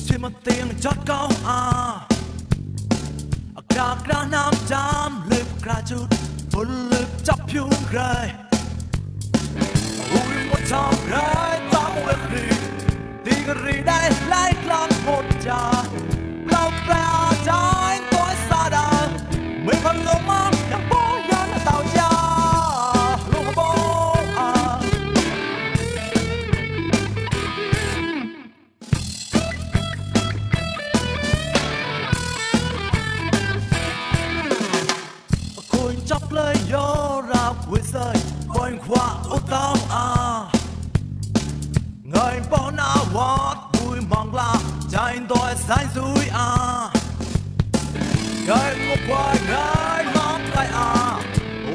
Trên mặt tiếng chót câu Kra nam jam lip kra chút full lip chắp hiu gray ui một chom gray tao lip ri đi ri đây lấy lon một trà lâu ra trái tối xa đà mình còn lâu mong chẳng bố nhân tao cha luôn bố chọc lời gió ra cuối rơi quanh qua ô tao ngày bao nào vót vui mong la trái tôi sai dối ngày một quay ngày mong lại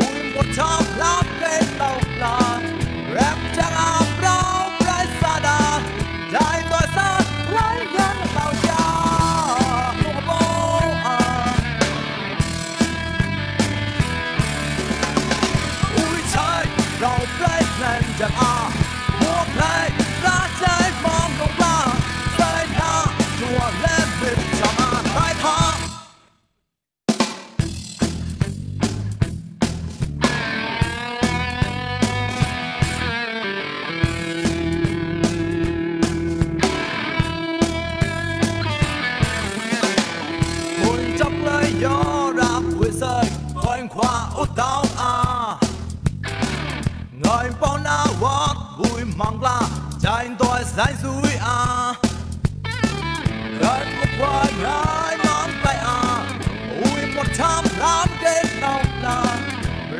ui một chọc lắm cái tàu là rap chẳng đâu cái xa đà trái tôi xa lấy nhân tàu chaเราใกล้แรงจากพวกใครรักใจมองลงล่าใส่หน้าชัวและบิดจะมาใต้ท้องคนจับเลยย่อรับหัวใจคอยขวาอุตาวngày bao na vót vui mong la trái tôi sai dối ngày một quay ngày mong lại ui một trăm lắm đến nào là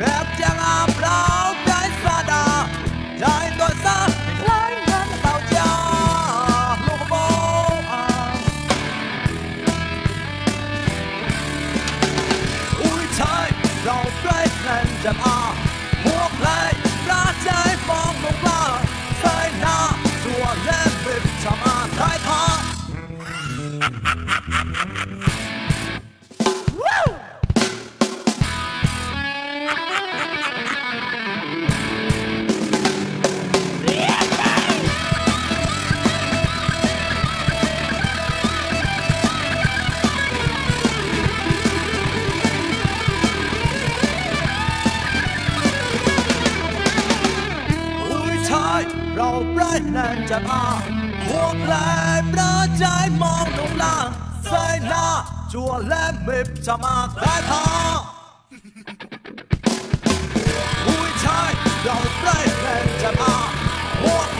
rap chẳng đâu cái xa đà trái tôi xa lấy nhân tao cha luôn bố ui trái đâu cái nên chẳng một lại ra trái mong lung la sai na chùa lên bịp chạm thái thaเราปลายแรงจะพวกแหลมระใจมองลงล่างใส่หน้าจัวและมิบจะมาใต้ท้าผู้ชายเราปลายแรงจะพวก